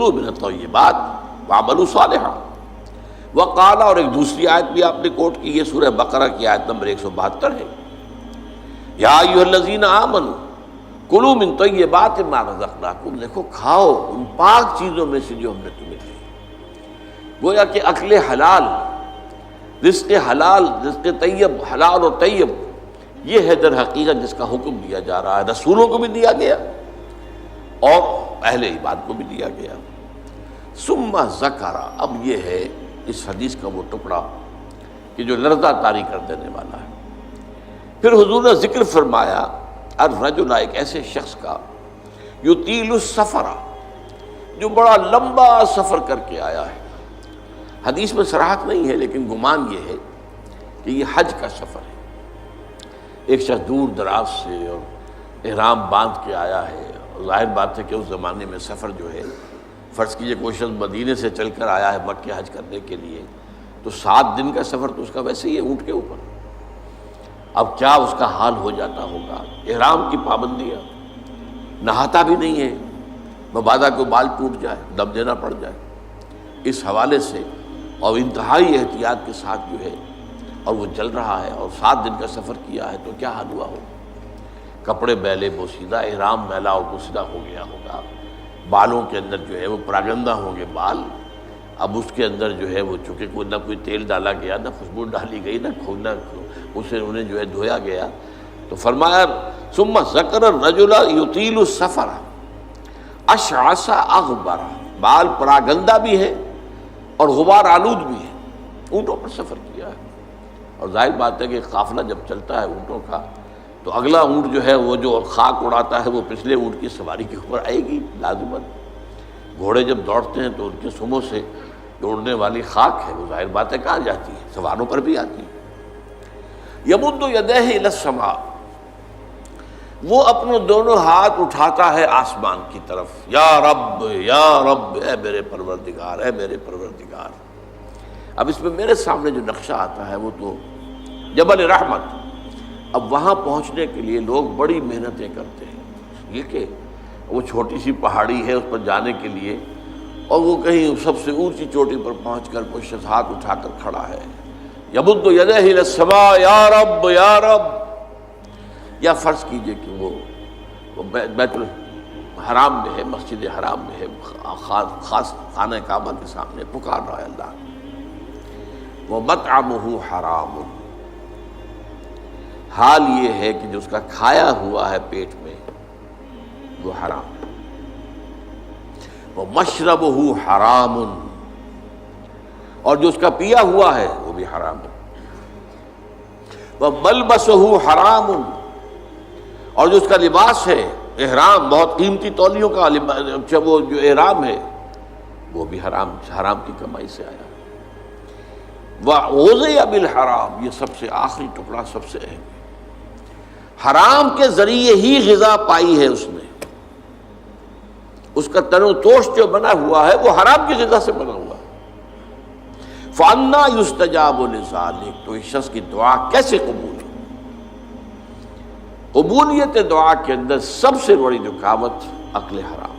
کلوا من الطیبات واعملوا صالحا۔ وقال، اور ایک دوسری آیت بھی آپ نے کوٹ کی، یہ سورہ بقرہ کی آیت نمبر 172 ہے، یا ایھا الذین آمنوا کلوا من طیبات ما رزقناکم، دیکھو کھاؤ ان پاک چیزوں میں سے جو ہم نے تمہیں دی۔ گویا کہ اکل حلال، رزق حلال، رزق طیب، حلال اور طیب، یہ ہے در حقیقت جس کا حکم دیا جا رہا ہے، رسولوں کو بھی دیا گیا اور اہل ایمان کو بھی دیا گیا۔ ثم ذکر، اب یہ ہے اس حدیث کا وہ ٹکڑا کہ جو لرزہ طاری کر دینے والا ہے۔ پھر حضور نے ذکر فرمایا الرجل، ایک ایسے شخص کا، یطیل السفر، جو بڑا لمبا سفر کر کے آیا ہے۔ حدیث میں صراحت نہیں ہے لیکن گمان یہ ہے کہ یہ حج کا سفر ہے۔ ایک شخص دور دراز سے اور احرام باندھ کے آیا ہے، ظاہر بات ہے کہ اس زمانے میں سفر جو ہے، فرض کیجئے کوئی شخص مدینے سے چل کر آیا ہے مکہ حج کرنے کے لیے، تو 7 دن کا سفر تو اس کا ویسے ہی ہے اونٹ کے اوپر۔ اب کیا اس کا حال ہو جاتا ہوگا، احرام کی پابندیاں، نہاتا بھی نہیں ہے، مبادا کو بال ٹوٹ جائے، دم دینا پڑ جائے، اس حوالے سے اور انتہائی احتیاط کے ساتھ جو ہے، اور وہ چل رہا ہے اور 7 دن کا سفر کیا ہے، تو کیا حال ہوا ہوگا۔ کپڑے میلے بوسیدہ، احرام میلا اور بوسیدہ ہو گیا ہوگا، بالوں کے اندر جو ہے وہ پراگندہ ہوں گے بال، اب اس کے اندر جو ہے وہ چونکہ کوئی نہ کوئی تیل ڈالا گیا، نہ خوشبو ڈالی گئی، نہ اسے انہیں جو ہے دھویا گیا، تو فرمایا ثم ذکر الرجل یطیل السفر اشعث اغبر، بال پراگندہ بھی ہے اور غبار آلود بھی ہے، اونٹوں پر سفر کیا ہے۔ اور ظاہر بات ہے کہ قافلہ جب چلتا ہے اونٹوں کا تو اگلا اونٹ جو ہے وہ جو خاک اڑاتا ہے وہ پچھلے اونٹ کی سواری کے اوپر آئے گی لازمت۔ گھوڑے جب دوڑتے ہیں تو ان کے سموں سے جو اڑنے والی خاک ہے وہ ظاہر بات ہے کہاں جاتی ہے، سواروں پر بھی آتی ہے۔ یمد یدیہ الی السماء، وہ اپنے دونوں ہاتھ اٹھاتا ہے آسمان کی طرف، یا رب یا رب، اے میرے پروردگار، اے میرے پروردگار۔ اب اس میں میرے سامنے جو نقشہ آتا ہے وہ تو جبل رحمت۔ اب وہاں پہنچنے کے لیے لوگ بڑی محنتیں کرتے ہیں، یہ کہ وہ چھوٹی سی پہاڑی ہے، اس پر جانے کے لیے، اور وہ کہیں سب سے اونچی چوٹی پر پہنچ کر کوئی شخص ہاتھ اٹھا کر کھڑا ہے، یمد یدیہ الی السماء، یا رب یا رب۔ یا فرض کیجئے کہ وہ بیت الحرام میں ہے، مسجد حرام میں ہے، خاص خانہ کعبہ کے سامنے پکار رہا ہے اللہ، وَمَطْعَمُهُ حَرَامٌ، حال یہ ہے کہ جو اس کا کھایا ہوا ہے پیٹ میں وہ حرام ہے، وَمَشْرَبُهُ حَرَامٌ، اور جو اس کا پیا ہوا ہے وہ بھی حرام ہے، وَمَلْبَسُهُ حَرَامٌ، اور جو اس کا لباس ہے احرام، بہت قیمتی تولیوں کا وہ جو احرام ہے وہ بھی حرام کی کمائی سے آیا۔ وَغُذِيَ بِالْحَرَامِ، یہ سب سے آخری ٹکڑا سب سے اہم ہے، حرام کے ذریعے ہی غذا پائی ہے اس نے، اس کا تن و توش جو بنا ہوا ہے وہ حرام کی غذا سے بنا ہوا ہے۔ فَأَنَّىٰ يُسْتَجَابُ لِذَٰلِكَ، تو اس شخص کی دعا کیسے قبول ہو؟ قبولیت دعا کے اندر سب سے بڑی رکاوٹ اکل حرام۔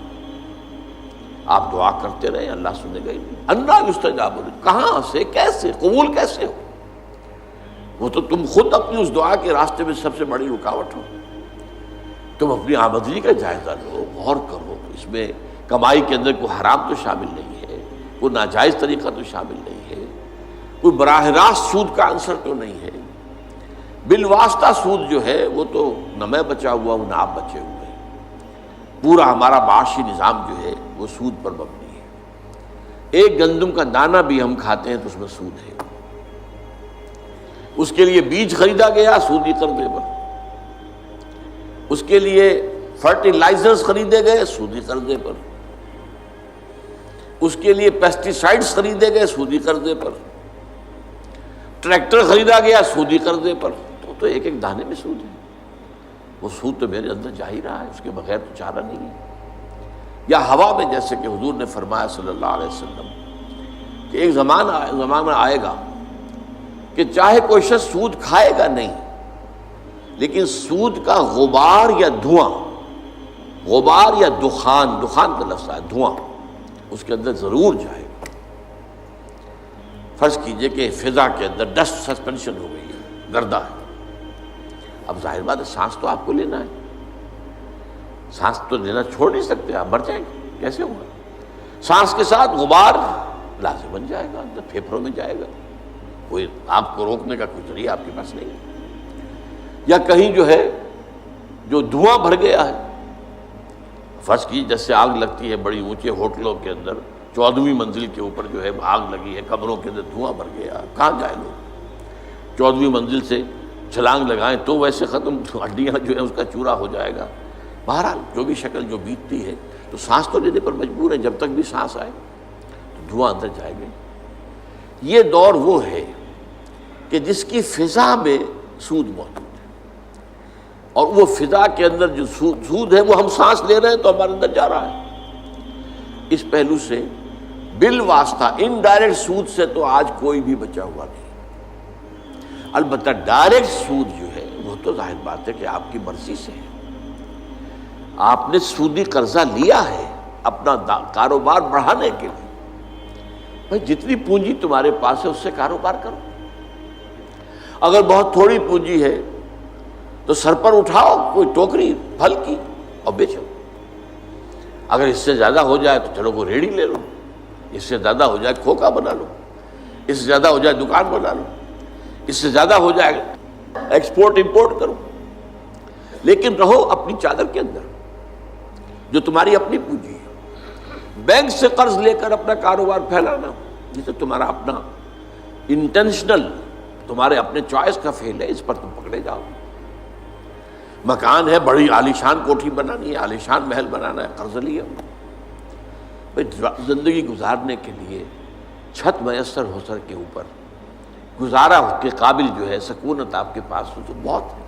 آپ دعا کرتے رہے، اللہ سنے گا ہی نہیں۔ انا یستجاب، کہاں سے، کیسے قبول کیسے ہو؟ وہ تو تم خود اپنی اس دعا کے راستے میں سب سے بڑی رکاوٹ ہو۔ تم اپنی آمدنی کا جائزہ لو، غور کرو، اس میں کمائی کے اندر کوئی حرام تو شامل نہیں ہے، کوئی ناجائز طریقہ تو شامل نہیں ہے، کوئی براہ راست سود کا عنصر تو نہیں ہے، بالواسطہ سود جو ہے وہ تو نہ میں بچا ہوا ہوں نہ آپ بچے ہوئے، پورا ہمارا معاشی نظام جو ہے وہ سود پر مبنی ہے۔ ایک گندم کا دانہ بھی ہم کھاتے ہیں تو اس میں سود ہے، اس کے لیے بیج خریدا گیا سودی قرضے پر، اس کے لیے فرٹیلائزرز خریدے گئے سودی قرضے پر، اس کے لیے پیسٹی سائڈز خریدے گئے سودی قرضے پر، ٹریکٹر خریدا گیا سودی قرضے پر، تو ایک ایک دانے میں سود ہے۔ وہ سود تو میرے اندر جا ہی رہا ہے، اس کے بغیر تو چارہ نہیں ہے۔ یا ہوا میں، جیسے کہ حضور نے فرمایا صلی اللہ علیہ وسلم کہ ایک زمانہ آئے گا کہ چاہے کوئی شخص سود کھائے گا نہیں، لیکن سود کا غبار یا دھواں، غبار یا دخان کا لفظ ہے دھواں، اس کے اندر ضرور جائے گا۔ فرض کیجئے کہ فضا کے اندر ڈسٹ سسپینشن ہو گئی ہے، گردہ ہے، اب ظاہر بات ہے سانس تو آپ کو لینا ہے، سانس تو لینا چھوڑ نہیں سکتے، آپ مر جائیں گے، کیسے ہوگا؟ سانس کے ساتھ غبار لازم بن جائے گا، اندر پھیپھڑوں میں جائے گا، کوئی آپ کو روکنے کا کوئی ذریعہ آپ کے پاس نہیں ہے۔ یا کہیں جو ہے جو دھواں بھر گیا ہے، فرض کی جیسے آگ لگتی ہے بڑی اونچے ہوٹلوں کے اندر، 14ویں منزل کے اوپر جو ہے آگ لگی ہے، کمروں کے اندر دھواں بھر گیا، کہاں جائے لوگ؟ 14ویں منزل سے چھلانگ لگائیں تو ویسے ختم، ہڈیاں جو ہے اس کا چورا ہو جائے گا۔ بہرحال جو بھی شکل جو بیتتی ہے، تو سانس تو لینے پر مجبور ہے، جب تک بھی سانس آئے تو دھواں اندر جائے گا۔ یہ دور وہ ہے کہ جس کی فضا میں سود موجود ہے، اور وہ فضا کے اندر جو سود ہے وہ ہم سانس لے رہے ہیں تو ہمارے اندر جا رہا ہے۔ اس پہلو سے بالواسطہ انڈائریکٹ سود سے تو آج کوئی بھی بچا ہوا نہیں۔ البتہ ڈائریکٹ سود جو ہے وہ تو ظاہر بات ہے کہ آپ کی مرضی سے ہے، آپ نے سودی قرضہ لیا ہے اپنا کاروبار بڑھانے کے لیے، بھائی جتنی پونجی تمہارے پاس ہے اس سے کاروبار کرو، اگر بہت تھوڑی پونجی ہے تو سر پر اٹھاؤ کوئی ٹوکری پھل کی اور بیچو، اگر اس سے زیادہ ہو جائے تو چلو کوئی ریڑھی لے لو، اس سے زیادہ ہو جائے کھوکا بنا لو، اس سے زیادہ ہو جائے دکان بنا لو، اس سے زیادہ ہو جائے ایکسپورٹ امپورٹ کرو، لیکن رہو اپنی چادر کے اندر جو تمہاری اپنی پونجی ہے۔ بینک سے قرض لے کر اپنا کاروبار پھیلانا یہ تو تمہارا اپنا انٹینشنل، تمہارے اپنے چوائس کا فیل ہے، اس پر تم پکڑے جاؤ۔ مکان ہے، بڑی عالیشان کوٹھی بنانی ہے، عالیشان محل بنانا ہے، قرض لیا، زندگی گزارنے کے لیے چھت میسر ہو سر کے اوپر گزارا کے قابل جو ہے سکونت آپ کے پاس ہو تو بہت ہے،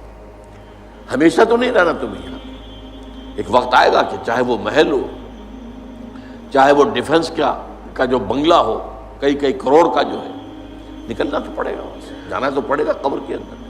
ہمیشہ تو نہیں رہنا تم یہاں، ایک وقت آئے گا کہ چاہے وہ محل ہو، چاہے وہ ڈیفنس کا جو بنگلہ ہو، کئی کروڑ کا جو ہے، نکلنا تو پڑے گا، جانا تو پڑے گا قبر کے اندر۔